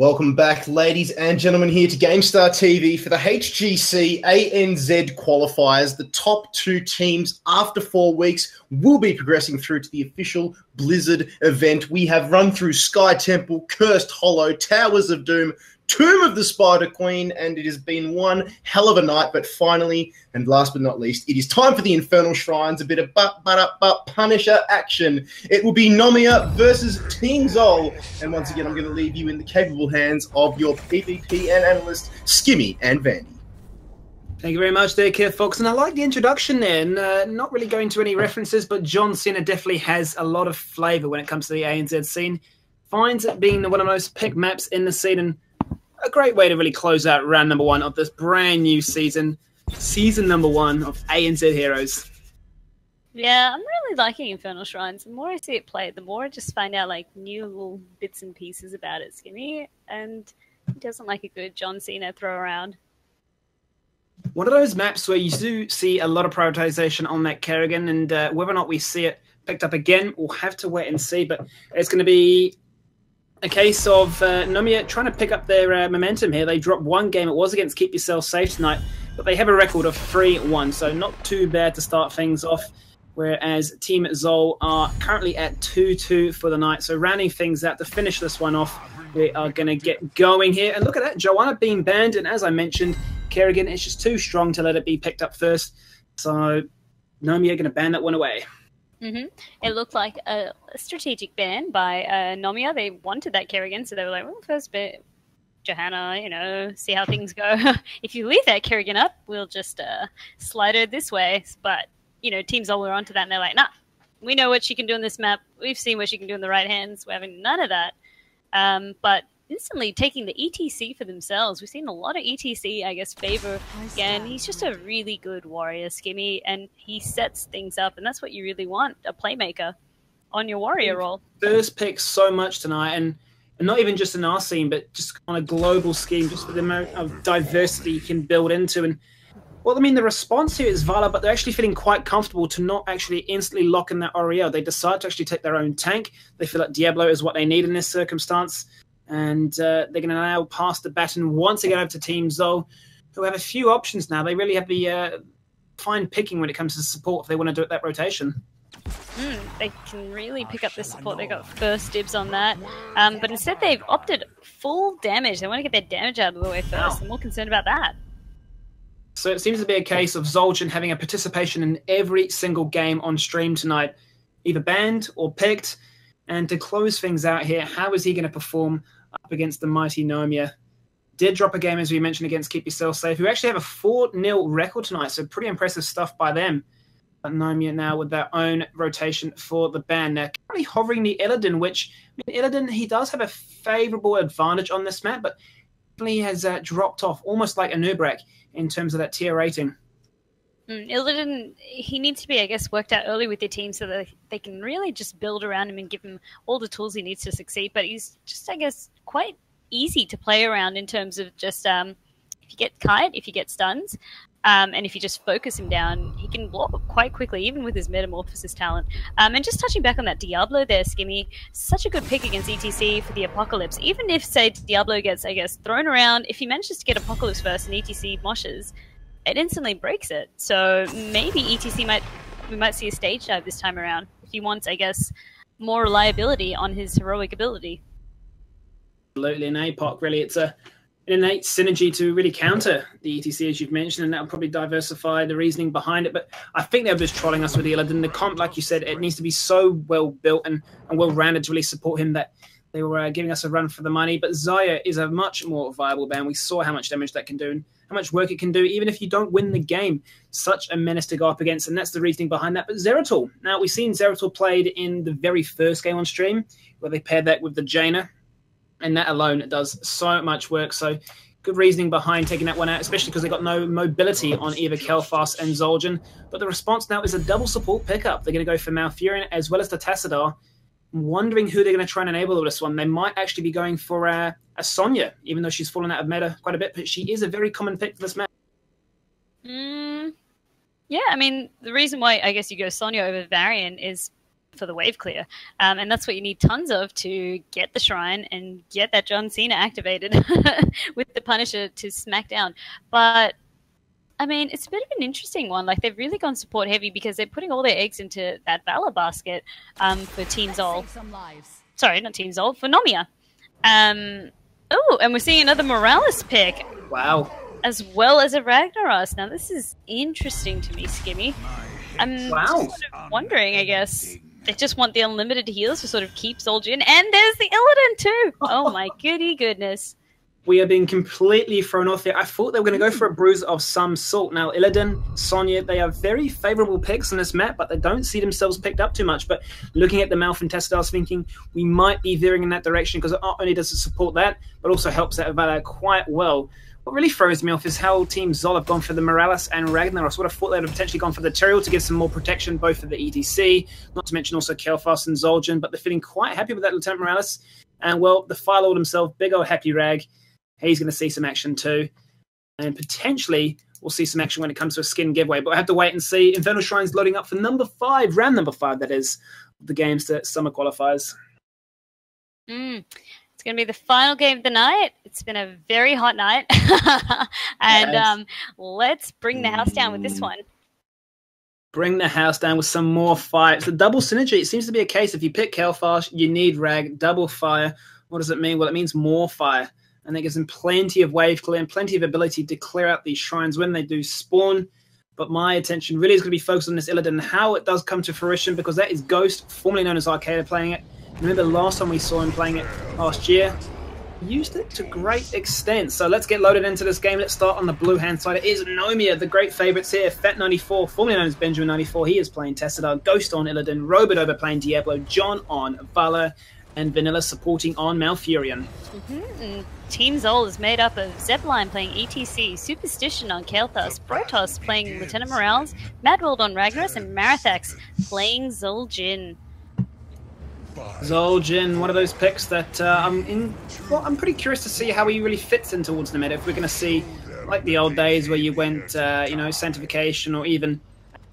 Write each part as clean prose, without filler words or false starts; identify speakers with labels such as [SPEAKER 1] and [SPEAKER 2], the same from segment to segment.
[SPEAKER 1] Welcome back, ladies and gentlemen, here to Gamestah TV for the HGC ANZ qualifiers. The top two teams after 4 weeks will be progressing through to the official Blizzard event. We have run through Sky Temple, Cursed Hollow, Towers of Doom, Tomb of the Spider Queen, and it has been one hell of a night. But finally, and last but not least, it is time for the Infernal Shrines, a bit of Punisher action. It will be Nomia versus Teamzol. And once again, I'm going to leave you in the capable hands of your PvP and analyst, Skimmy and Vandie.
[SPEAKER 2] Thank you very much there, Kitfox. And I like the introduction there. And, not really going to any references, but John Cena definitely has a lot of flavour when it comes to the ANZ scene. Finds it being one of the most picked maps in the scene, and a great way to really close out round number one of this brand new season. Season number one of ANZheroes.
[SPEAKER 3] Yeah, I'm really liking Infernal Shrines. The more I see it played, the more I just find out like new little bits and pieces about it, Skimmy. And he doesn't like a good John Cena throw around.
[SPEAKER 2] One of those maps where you do see a lot of prioritization on that Kerrigan, and whether or not we see it picked up again, we'll have to wait and see. But it's going to be a case of Nomia trying to pick up their momentum here. They dropped one game. It was against Keep Yourself Safe tonight, but they have a record of 3-1, so not too bad to start things off, whereas Teamzol are currently at 2-2 for the night. So rounding things out to finish this one off, we are going to get going here. And look at that, Joanna being banned, and as I mentioned, Kerrigan is just too strong to let it be picked up first. So Nomia going to ban that one away.
[SPEAKER 3] It looked like a strategic ban by Nomia. They wanted that Kerrigan, so they were like, well, first bit, Johanna, see how things go. If you leave that Kerrigan up, we'll just slide her this way. But, Teamzol were onto that, and they're like, nah, we know what she can do in this map. We've seen what she can do in the right hands. We're having none of that. But instantly taking the ETC for themselves. We've seen a lot of ETC, I guess, favor again. He's just a really good warrior, Skimmy, and he sets things up, and that's what you really want, a playmaker on your warrior role.
[SPEAKER 2] First pick so much tonight, and not even just in our scene, but just on a global scheme, just for the amount of diversity you can build into. And well, I mean, the response here is Vala, but they're actually feeling quite comfortable to not actually instantly lock in that Oriel. They decide to actually take their own tank. They feel like Diablo is what they need in this circumstance. And they're going to now pass the baton once again over to Teamzol, who have a few options now. They really have the fine picking when it comes to support if they want to do it that rotation.
[SPEAKER 3] They can really pick up the support. They got first dibs on that. But instead they've opted full damage. They want to get their damage out of the way first. I'm more concerned about that.
[SPEAKER 2] So it seems to be a case of Zoljan having a participation in every single game on stream tonight, either banned or picked. And to close things out here, how is he going to perform up against the mighty Nomia? Did drop a game, as we mentioned, against Keep Yourself Safe, who actually have a 4-0 record tonight, so pretty impressive stuff by them. But Nomia now with their own rotation for the ban. Now, currently hovering the Illidan, which, Illidan, he does have a favourable advantage on this map, but he has dropped off, almost like a Nubrak, in terms of that tier rating.
[SPEAKER 3] Illidan, he needs to be, I guess, worked out early with their team so that they can really just build around him and give him all the tools he needs to succeed. But he's just, I guess, quite easy to play around in terms of just if you get kite, if you get stuns, and if you just focus him down, he can blow up quite quickly, even with his Metamorphosis talent. And just touching back on that Diablo there, Skimmy, such a good pick against ETC for the Apocalypse. Even if, say, Diablo gets, I guess, thrown around, if he manages to get Apocalypse first and ETC moshes, it instantly breaks it. So maybe ETC we might see a stage dive this time around if he wants, I guess, more reliability on his heroic ability.
[SPEAKER 2] Absolutely, an APOC, really. It's an innate synergy to really counter the ETC, as you've mentioned, and that'll probably diversify the reasoning behind it. But I think they're just trolling us with the Illidan. The comp, like you said, it needs to be so well built and well-rounded to really support him that they were giving us a run for the money. But Xayah is a much more viable ban. We saw how much damage that can do and how much work it can do, even if you don't win the game. Such a menace to go up against, and that's the reasoning behind that. But Xeratul. Now, we've seen Xeratul played in the very first game on stream, where they paired that with the Jaina, and that alone does so much work. So good reasoning behind taking that one out, especially because they got no mobility on either Kelfas and Zoljan. But the response now is a double support pickup. They're going to go for Malfurion as well as the Tassadar. I'm wondering who they're going to try and enable with this one. They might actually be going for a Sonya, even though she's fallen out of meta quite a bit, but she is a very common pick for this match.
[SPEAKER 3] Yeah, I mean, the reason why I guess you go Sonya over Varian is for the wave clear. And that's what you need tons of to get the shrine and get that John Cena activated with the Punisher to smack down. But I mean, it's a bit of an interesting one. Like, they've really gone support heavy because they're putting all their eggs into that Valor basket for Teamzol. Sorry, not Teamzol, for Nomia. Oh, and we're seeing another Morales pick.
[SPEAKER 2] Wow.
[SPEAKER 3] As well as a Ragnaros. Now, this is interesting to me, Skimmy. I'm just sort of wondering, I guess. They just want the unlimited heals to sort of keep Zol Jin. And there's the Illidan too! Oh my goodness.
[SPEAKER 2] We are being completely thrown off here. I thought they were going to go for a bruise of some sort. Now, Illidan, Sonya, they are very favourable picks on this map, but they don't see themselves picked up too much. But looking at the Malphite test, I was thinking we might be veering in that direction because not only does it support that, but also helps out Valor quite well. What really throws me off is how Teamzol have gone for the Morales and Ragnaros. Would have thought they'd have potentially gone for the Tyrael to give some more protection, both for the ETC, not to mention also Kitfox and Zul'jin, but they're feeling quite happy with that Lieutenant Morales. And, well, the Fire Lord himself, big old happy Rag, he's going to see some action too. And potentially we'll see some action when it comes to a skin giveaway. But we'll have to wait and see. Infernal Shrines loading up for round number 5, that is, of the Gamestah summer qualifiers.
[SPEAKER 3] It's going to be the final game of the night. It's been a very hot night. And let's bring the house down with this one.
[SPEAKER 2] Bring the house down with some more fire. It's a double synergy. It seems to be a case if you pick Kitfox, you need Rag, double fire. What does it mean? Well, it means more fire. And that gives them plenty of wave clear and plenty of ability to clear out these shrines when they do spawn. But my attention really is going to be focused on this Illidan and how it does come to fruition, because that is Ghost, formerly known as Arcada, playing it. Remember the last time we saw him playing it last year? He used it to great extent. So let's get loaded into this game. Let's start on the blue hand side. It is Nomia, the great favourites here. Fat94, formerly known as Benjamin94. He is playing Tessadar. Ghost on Illidan. Robodover playing Diablo. John on Valor. And Vanilla supporting on Malfurion.
[SPEAKER 3] Teamzol is made up of Zepline playing ETC, Superstition on Kel'Thas, Protoss playing Lieutenant Morales, Madworld on Ragnaros, and Marathax playing Zul'jin.
[SPEAKER 2] Zul'jin, one of those picks that I'm pretty curious to see how he really fits in towards the meta. If we're going to see, like the old days where you went, Sanctification or even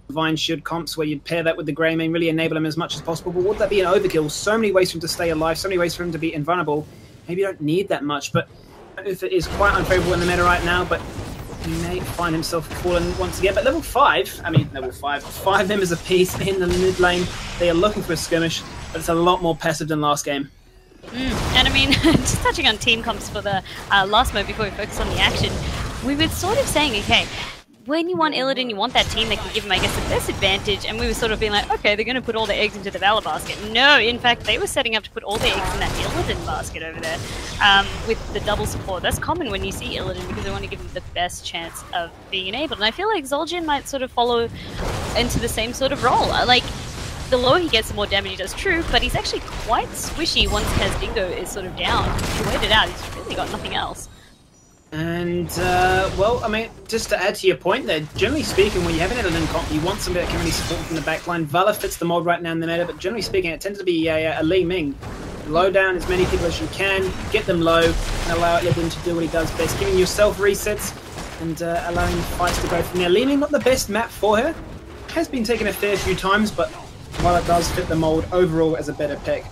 [SPEAKER 2] Divine Shield comps where you pair that with the Greymane, really enable him as much as possible. But would that be an overkill? So many ways for him to stay alive, so many ways for him to be invulnerable. Maybe you don't need that much, but if it is quite unfavorable in the meta right now, but he may find himself fallen once again. But level 5 members apiece in the mid lane. They are looking for a skirmish, but it's a lot more passive than last game.
[SPEAKER 3] And I mean, just touching on team comps for the last mode before we focus on the action, we were sort of saying, okay, when you want Illidan, you want that team that can give him, I guess, the best advantage. And we were sort of being like, okay, they're going to put all their eggs into the Valor basket. No, in fact, they were setting up to put all their eggs in that Illidan basket over there with the double support. That's common when you see Illidan because they want to give him the best chance of being enabled. And I feel like Zul'jin might sort of follow into the same sort of role. Like, the lower he gets, the more damage he does, true, but he's actually quite squishy once Kazdingo is sort of down. If you wait it out, he's really got nothing else.
[SPEAKER 2] And, well, I mean, just to add to your point there, generally speaking, when you have an Illidan comp, you want somebody that can really support from the backline. Valor fits the mold right now in the meta, but generally speaking, it tends to be a Li Ming. Low down as many people as you can, get them low, and allow Illidan to do what he does best, giving yourself resets and allowing fights to go from there. Li Ming, not the best map for her, has been taken a fair few times, but while it does fit the mold, overall as a better pick.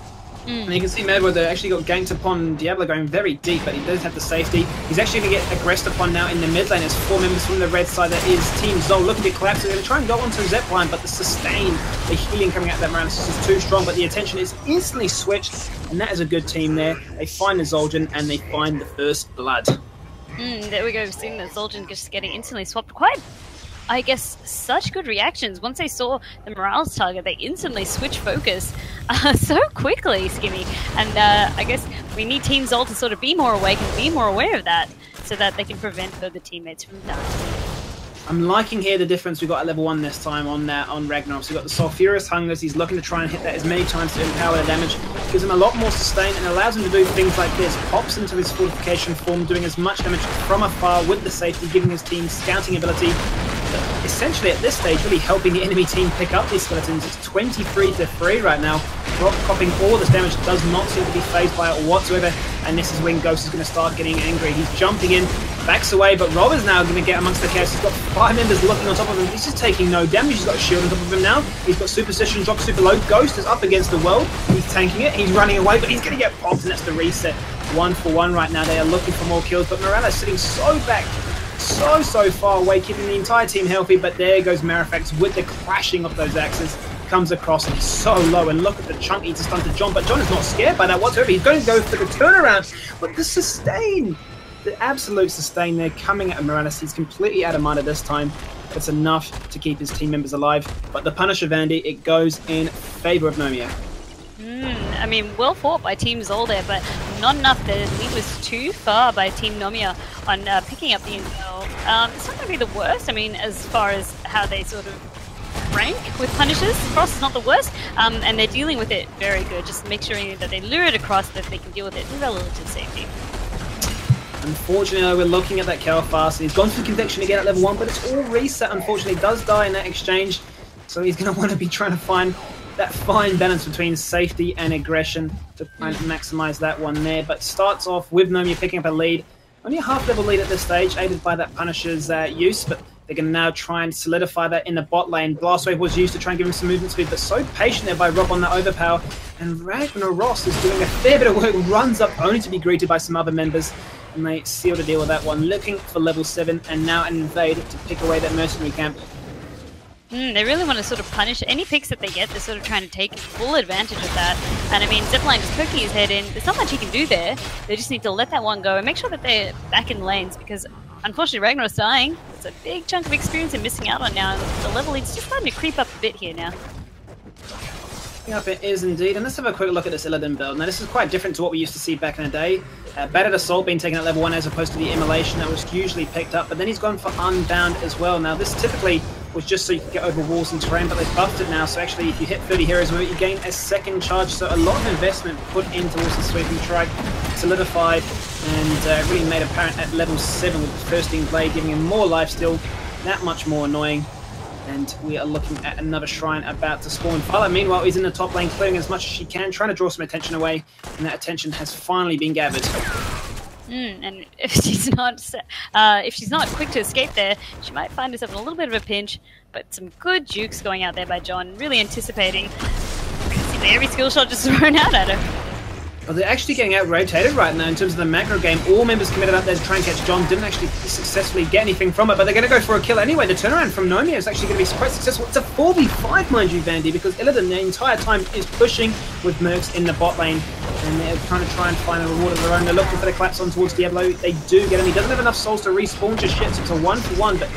[SPEAKER 2] And you can see Madworld there actually got ganked upon Diablo going very deep, but he does have the safety. He's actually going to get aggressed upon now in the mid lane. There's 4 members from the red side. That is Teamzol looking to collapse. They're going to try and go onto Zepline, but the sustain, the healing coming out of that Morales is just too strong. But the attention is instantly switched, and that is a good team there. They find the Zul'jin, and they find the first blood.
[SPEAKER 3] There we go. We've seen the Zul'jin just getting instantly swapped. Quite, I guess, such good reactions. Once they saw the Morales target, they instantly switched focus so quickly, Skimmy. And I guess we need Teamzol to sort of be more awake and be more aware of that so that they can prevent further teammates from dying.
[SPEAKER 2] I'm liking here the difference we got at level 1 this time on Ragnaros. So we've got the Sulfurous Hungers. He's looking to try and hit that as many times to empower the damage. Gives him a lot more sustain and allows him to do things like this. Pops into his fortification form, doing as much damage from afar with the safety, giving his team scouting ability. essentially at this stage really helping the enemy team pick up these skeletons. It's 23-3 right now. Rob copping all this damage, does not seem to be phased by it whatsoever, and this is when Ghost is going to start getting angry. He's jumping in, backs away, but Rob is now going to get amongst the chaos. He's got 5 members looking on top of him. He's just taking no damage. He's got a shield on top of him now. He's got superstition, drop super low. Ghost is up against the world. He's tanking it. He's running away, but he's going to get popped, and that's the reset. 1-for-1 right now. They are looking for more kills, but Morales sitting so back, so far away, keeping the entire team healthy, but there goes Marifax with the clashing of those axes. Comes across and he's so low, and look at the chunk he's stunted John, but John is not scared by that whatsoever. He's going to go for the turnaround, but the sustain, the absolute sustain there coming at Morales. He's completely out of mind at this time. It's enough to keep his team members alive, but the Punisher Vandie, it goes in favor of Nomia.
[SPEAKER 3] I mean, well fought by Teamzol there, but not enough. The lead was too far by Team Nomia on picking up the intel. It's not going to be the worst, I mean, as far as how they sort of rank with Punishers. Frost is not the worst, and they're dealing with it very good. Just make sure that they lure it across, that they can deal with it in relative safety.
[SPEAKER 2] Unfortunately, we're looking at that Cal fast. He's gone through conviction again at level 1, but it's all reset. Unfortunately, he does die in that exchange, so he's going to want to be trying to find that fine balance between safety and aggression to maximize that one there. But starts off with Nomia picking up a lead. Only a half-level lead at this stage, aided by that Punisher's use, but they're going to now try and solidify that in the bot lane. Blast Wave was used to try and give him some movement speed, but so patient there by Rob on that overpower. And Ragnaros is doing a fair bit of work, runs up only to be greeted by some other members. And they seal the deal with that one, looking for level 7 and now an invade to pick away that mercenary camp.
[SPEAKER 3] They really want to sort of punish any picks that they get. They're sort of trying to take full advantage of that. And I mean, Zipline just poking his head in. There's not much he can do there. They just need to let that one go and make sure that they're back in lanes, because unfortunately Ragnar's dying. It's a big chunk of experience they're missing out on now. And the level lead's just starting to creep up a bit here now.
[SPEAKER 2] Yep, it is indeed. And let's have a quick look at this Illidan build. Now, this is quite different to what we used to see back in the day. Battered Assault being taken at level 1 as opposed to the Immolation that was usually picked up. But then he's gone for Unbound as well. Now, this typically was just so you could get over walls and terrain, but they've buffed it now. So actually, if you hit 30 heroes with it, you gain a second charge. So a lot of investment put in towards the Sweeping Strike, solidified, and really made apparent at level 7 with the Thirsting Blade, giving him more lifesteal, that much more annoying. And we are looking at another shrine about to spawn. Fala, meanwhile, is in the top lane, clearing as much as she can, trying to draw some attention away, and that attention has finally been gathered.
[SPEAKER 3] And if she's not quick to escape there, she might find herself in a little bit of a pinch. But some good jukes going out there by John, really anticipating. Every skill shot just thrown out at her.
[SPEAKER 2] Well, they're actually getting out-rotated right now in terms of the macro game. All members committed up there to try and catch John. Didn't actually successfully get anything from it, but they're going to go for a kill anyway. The turnaround from Nomia is actually going to be quite successful. It's a 4v5, mind you, Vandie, because Illidan the entire time is pushing with Mercs in the bot lane, and they're trying to find a reward of their own. They're looking for the collapse on towards Diablo. They do get him. He doesn't have enough souls to respawn just yet, so it's a 1-for-1, but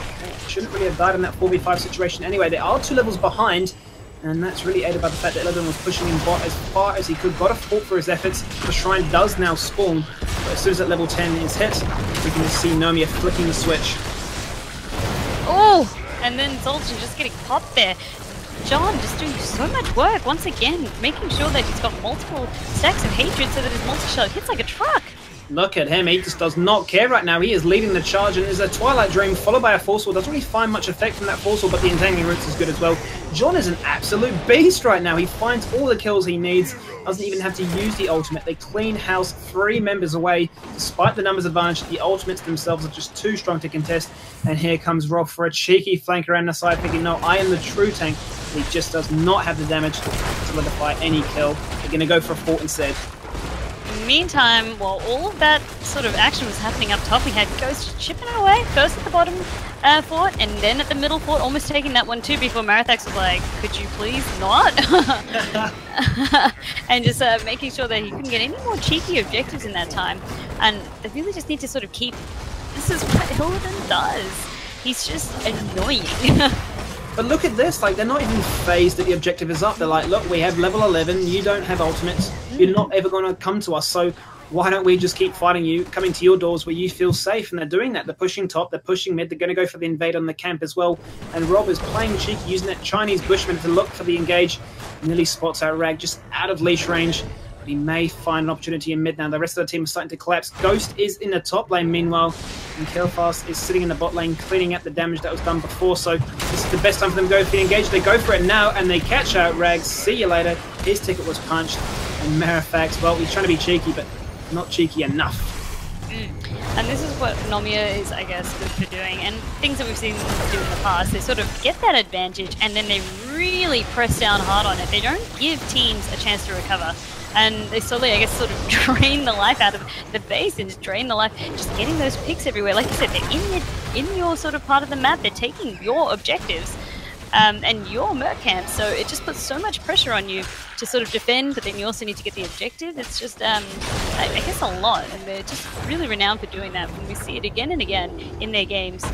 [SPEAKER 2] shouldn't really have died in that 4v5 situation anyway. They are 2 levels behind, and that's really aided by the fact that Illidan was pushing in bot as far as he could. Got a fault for his efforts. The shrine does now spawn, but as soon as that level 10 is hit, we can see Nomia flicking the switch.
[SPEAKER 3] Oh, and then Zoltan just getting popped there. John just doing so much work once again, making sure that he's got multiple stacks of hatred so that his multi-shot hits like a truck.
[SPEAKER 2] Look at him, he just does not care right now. He is leading the charge, and there's a Twilight Dream followed by a Force Wall. Doesn't really find much effect from that Force Wall, but the Entangling Roots is good as well. John is an absolute beast right now. He finds all the kills he needs, doesn't even have to use the ultimate. They clean house 3 members away. Despite the numbers advantage, the ultimates themselves are just too strong to contest. And here comes Rob for a cheeky flank around the side, thinking, no, I am the true tank. He just does not have the damage to solidify any kill. They're going to go for a fort instead.
[SPEAKER 3] Meantime, while all of that sort of action was happening up top, we had Ghost chipping it away, first at the bottom fort, and then at the middle fort, almost taking that one too, before Marathax was like, could you please not? And just making sure that he couldn't get any more cheeky objectives in that time. And they really just need to sort of keep... This is what Illidan does. He's just annoying.
[SPEAKER 2] But look at this, like, they're not even phased that the objective is up. They're like, look, we have level 11, you don't have ultimates, you're not ever going to come to us, so why don't we just keep fighting you, coming to your doors where you feel safe? And they're doing that. They're pushing top, they're pushing mid, they're going to go for the invade on the camp as well. And Rob is playing cheeky, using that Chinese Bushman to look for the engage. Nearly spots out Rag, just out of leash range. He may find an opportunity in mid now. The rest of the team is starting to collapse. Ghost is in the top lane meanwhile, and Kitfox is sitting in the bot lane cleaning up the damage that was done before. So this is the best time for them to go for the engage. They go for it now, and they catch out Rags. See you later. His ticket was punched. And Marifax, well, he's trying to be cheeky, but not cheeky enough.
[SPEAKER 3] And this is what Nomia is, I guess, good for doing. And things that we've seen them do in the past, they sort of get that advantage and then they really press down hard on it. They don't give teams a chance to recover. And they slowly, I guess, sort of drain the life out of the base and just drain the life, just getting those picks everywhere. Like you said, they're in your sort of part of the map. They're taking your objectives. And your Merc camp, so it just puts so much pressure on you to sort of defend, but then you also need to get the objective. It's just, I guess, a lot, and they're just really renowned for doing that when we see it again and again in their games.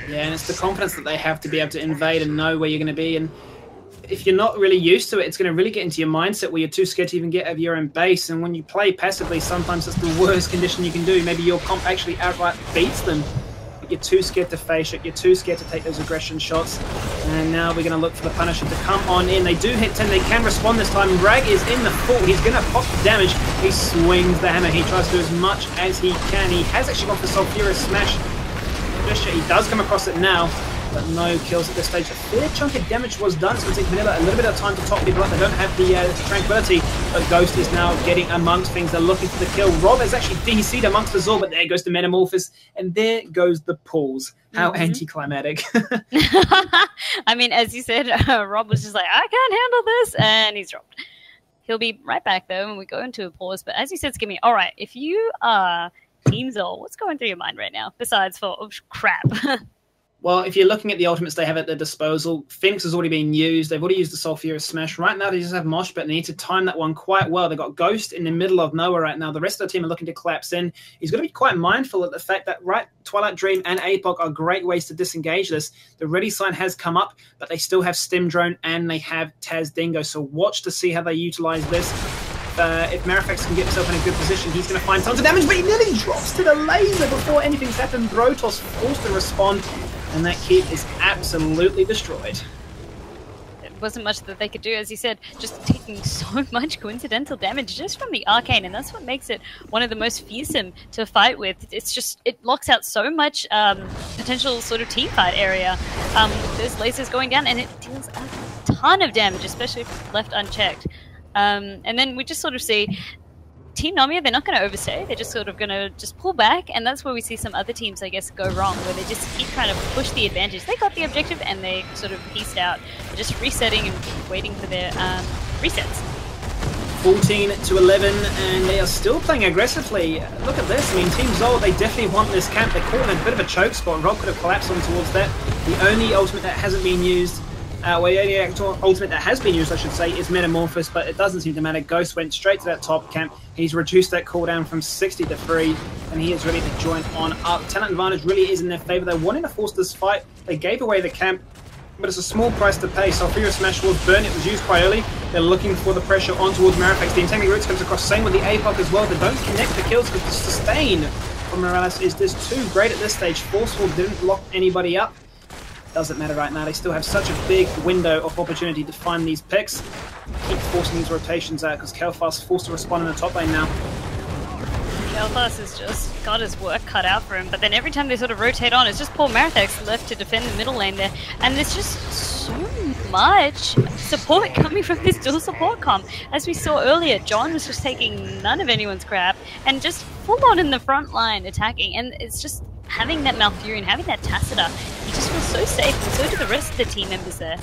[SPEAKER 2] Yeah, and it's the confidence that they have to be able to invade and know where you're going to be, and if you're not really used to it, it's going to really get into your mindset where you're too scared to even get out of your own base, and when you play passively, sometimes it's the worst condition you can do. Maybe your comp actually outright beats them. You're too scared to face it, you're too scared to take those aggression shots. And now we're going to look for the Punisher to come on in. They do hit 10, they can respond this time. Rag is in the full, he's going to pop the damage. He swings the hammer, he tries to do as much as he can. He has actually gone for Sulfurous Smash. He does come across it now, but no kills at this stage. A fair chunk of damage was done. It's going to take Vanilla a little bit of time to top people up. They don't have the tranquility, but Ghost is now getting amongst things. They're looking for the kill. Rob has actually DC'd amongst us all, but there goes the Metamorphosis, and there goes the pulls. How anticlimactic.
[SPEAKER 3] I mean, as you said, Rob was just like, I can't handle this, and he's dropped. He'll be right back, though, when we go into a pause. But as you said, Skimmy, all right, if you are Teamzol, what's going through your mind right now, besides for, oh, crap?
[SPEAKER 2] Well, if you're looking at the ultimates they have at their disposal, Phoenix has already been used. They've already used the Sulfurous Smash. Right now, they just have Mosh, but they need to time that one quite well. They've got Ghost in the middle of nowhere right now. The rest of the team are looking to collapse in. He's going to be quite mindful of the fact that, right, Twilight Dream and APOC are great ways to disengage this. The ready sign has come up, but they still have Stim Drone and they have Taz Dingo. So watch to see how they utilize this. If Marifax can get himself in a good position, he's going to find tons of damage, but he nearly drops to the laser before anything's happened. Brotos forced to respond, and that kid is absolutely destroyed.
[SPEAKER 3] It wasn't much that they could do, as you said, just taking so much coincidental damage just from the Arcane, and that's what makes it one of the most fearsome to fight with. It's just, it locks out so much potential sort of team fight area. There's lasers going down, and it deals a ton of damage, especially if left unchecked. And then we just sort of see Team Nomia, they're not going to overstay. They're just sort of going to just pull back, and that's where we see some other teams, I guess, go wrong, where they just keep trying to push the advantage. They got the objective, and they sort of pieced out. They're just resetting and waiting for their resets.
[SPEAKER 2] 14-11, and they are still playing aggressively. Look at this. I mean, Teamzol, they definitely want this camp. They're caught in a bit of a choke spot. Rob could have collapsed on towards that. The only ultimate that hasn't been used, the only ultimate that has been used, I should say, is Metamorphosis, but it doesn't seem to matter. Ghost went straight to that top camp. He's reduced that cooldown from 60 to 3, and he is ready to join on up. Talent advantage really is in their favor. They're wanting to force this fight. They gave away the camp, but it's a small price to pay. Sulfurous Smash was burnt. It was used quite early. They're looking for the pressure on towards Marifax. The Entangling Roots comes across. Same with the APOC as well. They don't connect the kills because the sustain from Morales is just too great at this stage. Forceful didn't lock anybody up. Doesn't matter right now. They still have such a big window of opportunity to find these picks. Keep forcing these rotations out because Kitfox is forced to respond in the top lane now.
[SPEAKER 3] Kitfox has just got his work cut out for him, but then every time they sort of rotate on, it's just poor Marifax left to defend the middle lane there. And there's just so much support coming from this dual support comp. As we saw earlier, John was just taking none of anyone's crap and just full on in the front line attacking. And it's just having that Malfurion, having that Tacita, you just feel so safe, and so do the rest of the team members there.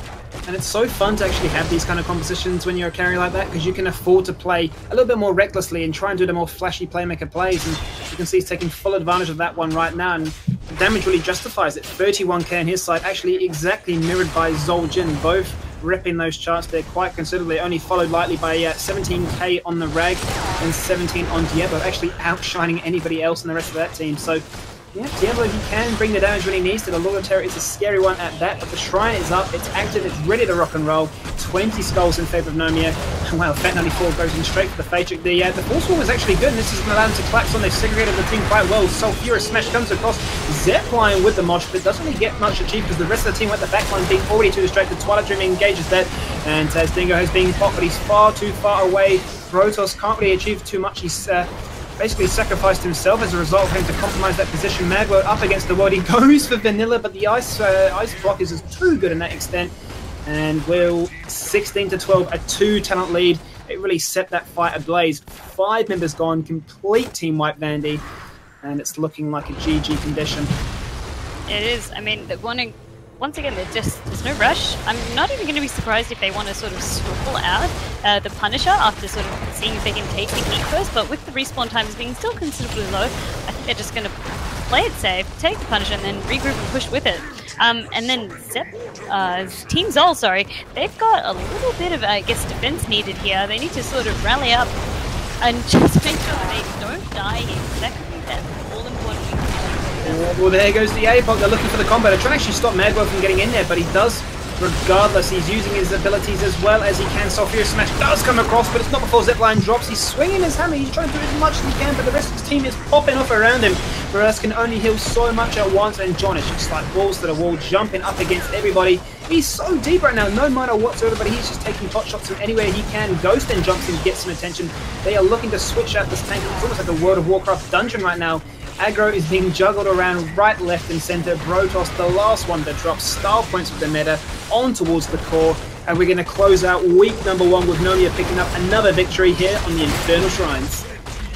[SPEAKER 2] And it's so fun to actually have these kind of compositions when you're a carry like that, because you can afford to play a little bit more recklessly and try and do the more flashy playmaker plays. And you can see he's taking full advantage of that one right now, and the damage really justifies it. 31k on his side, actually exactly mirrored by Zoljin, both ripping those charts there quite considerably, only followed lightly by 17k on the Rag and 17 on Diablo, actually outshining anybody else in the rest of that team. So yeah, Diablo, he can bring the damage when he needs to. The Lord of Terror is a scary one at that, but the Shrine is up, it's active, it's ready to rock and roll. 20 skulls in favour of Nomia. Wow, Fat 94 goes in straight for the Phaetric. The Force Wall is actually good, and this is going to allow them to collapse on. They've segregated the team quite well. Sulfurous Smash comes across, Zepline with the mosh, but doesn't really get much achieved because the rest of the team at the backline being already too distracted. Twilight Dream engages that, and Taz Dingo has been popped, but he's far too far away Brotos can't really achieve too much. He's basically sacrificed himself as a result of having to compromise that position. Maglo up against the world. He goes for Vanilla, but the ice block is just too good in that extent. And Will, 16-12, a 2-talent lead. It really set that fight ablaze. 5 members gone, complete team wipe Vandie, and it's looking like a GG condition.
[SPEAKER 3] It is. I mean, once again, there's no rush. I'm not even going to be surprised if they want to sort of swivel out the Punisher after sort of seeing if they can take the heat first, but with the respawn times being still considerably low, I think they're just going to play it safe, take the Punisher, and then regroup and push with it. And then Teamzol, sorry, they've got a little bit of, I guess, defense needed here. They need to sort of rally up and just make sure that they don't die here. That could be that all-important.
[SPEAKER 2] Well, there goes the APOC. They're looking for the combo. They're trying to actually stop Magwell from getting in there, but he does regardless. He's using his abilities as well as he can. Sulfurious Smash does come across, but it's not before Zipline drops. He's swinging his hammer. He's trying to do as much as he can, but the rest of his team is popping off around him. Whereas can only heal so much at once, and John is just like balls to the wall, jumping up against everybody. He's so deep right now, no matter whatsoever, but he's just taking pot shots from anywhere he can. Ghost then jumps in, gets some attention. They are looking to switch out this tank. It's almost like a World of Warcraft dungeon right now. Aggro is being juggled around right, left, and center. Brotos, the last one to drop style points with the meta on towards the core. And we're going to close out week number 1 with Nomia picking up another victory here on the Infernal Shrines.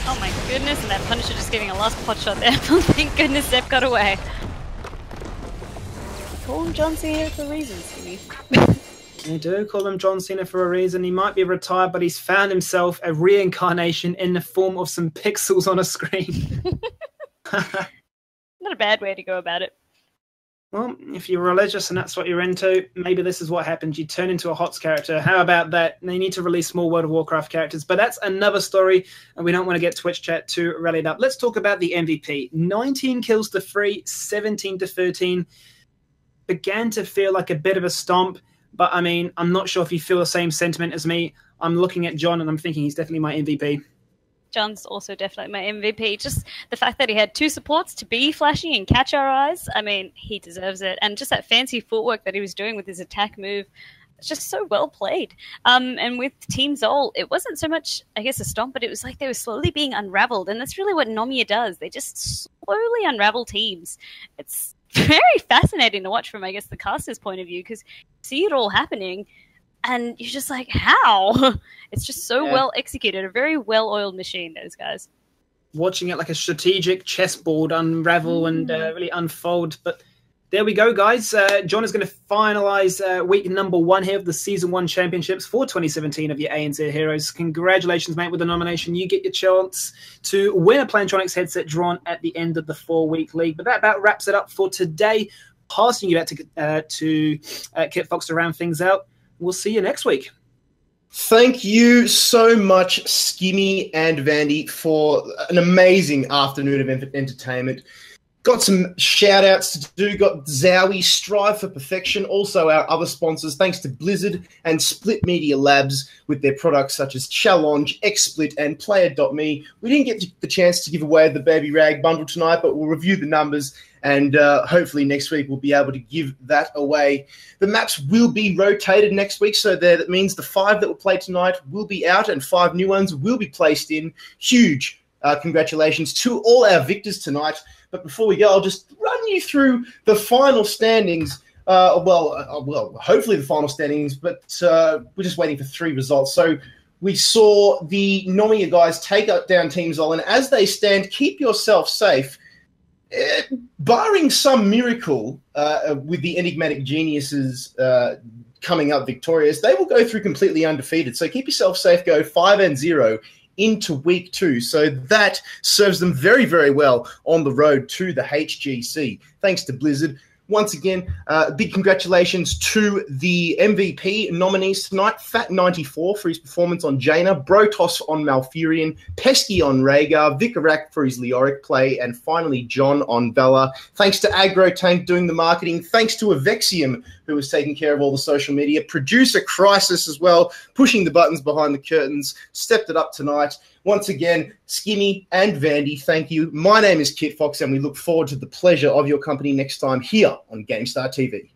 [SPEAKER 3] Oh my goodness, and that Punisher just getting a last pot shot there. Thank goodness Zep got away. Call him John Cena for reasons, Skimmy.
[SPEAKER 2] They do call him John Cena for a reason. He might be retired, but he's found himself a reincarnation in the form of some pixels on a screen.
[SPEAKER 3] Not a bad way to go about it.
[SPEAKER 2] Well, if you're religious and that's what you're into, maybe this is what happens. You turn into a HotS character. How about that? They need to release more World of Warcraft characters, but that's another story, and we don't want to get Twitch chat too rallied up. Let's talk about the MVP. 19 kills to 3, 17 to 13. Began to feel like a bit of a stomp, but I mean, I'm not sure if you feel the same sentiment as me. I'm looking at John, and I'm thinking he's definitely my MVP.
[SPEAKER 3] John's also definitely my MVP. Just the fact that he had 2 supports to be flashy and catch our eyes, I mean, he deserves it. And just that fancy footwork that he was doing with his attack move, it's just so well played. And with Teamzol, it wasn't so much, I guess, a stomp, but it was like they were slowly being unraveled. And that's really what Nomia does. They just slowly unravel teams. It's very fascinating to watch from, I guess, the caster's point of view, because you see it all happening. And you're just like, how? It's just so well executed. A very well-oiled machine, those guys.
[SPEAKER 2] Watching it like a strategic chessboard unravel and really unfold. But there we go, guys. John is going to finalize week number 1 here of the Season 1 Championships for 2017 of your ANZheroes. Congratulations, mate, with the nomination. You get your chance to win a Plantronics headset drawn at the end of the 4-week league. But that about wraps it up for today. Passing you back to Kitfox to round things out. We'll see you next week.
[SPEAKER 1] Thank you so much, Skimmy and Vandie, for an amazing afternoon of entertainment. Got some shout-outs to do. Got Zowie, Strive for Perfection, also our other sponsors, thanks to Blizzard and Split Media Labs with their products such as Challenge, XSplit, and Player.me. We didn't get the chance to give away the Baby Rag bundle tonight, but we'll review the numbers, and hopefully next week we'll be able to give that away. The maps will be rotated next week, so that means the 5 that were played tonight will be out and 5 new ones will be placed in. Huge congratulations to all our victors tonight. But before we go, I'll just run you through the final standings. Well, hopefully the final standings, but we're just waiting for 3 results. So we saw the Nomia guys take down Teamzol, and as they stand, keep yourself safe. Barring some miracle with the enigmatic geniuses coming up victorious, they will go through completely undefeated. So keep yourself safe. Go 5-0 into week 2. So that serves them very, very well on the road to the HGC. Thanks to Blizzard. Once again, big congratulations to the MVP nominees tonight. Fat94 for his performance on Jaina, Brotos on Malfurion, Pesky on Rhaegar, Vicarak for his Leoric play, and finally John on Valor. Thanks to Aggro Tank doing the marketing. Thanks to Avexium, who was taking care of all the social media. Producer Chrisis as well, pushing the buttons behind the curtains. Stepped it up tonight. Once again, Skimmy and Vandie, thank you. My name is Kitfox, and we look forward to the pleasure of your company next time here on Gamestah TV.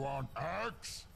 [SPEAKER 4] want axe?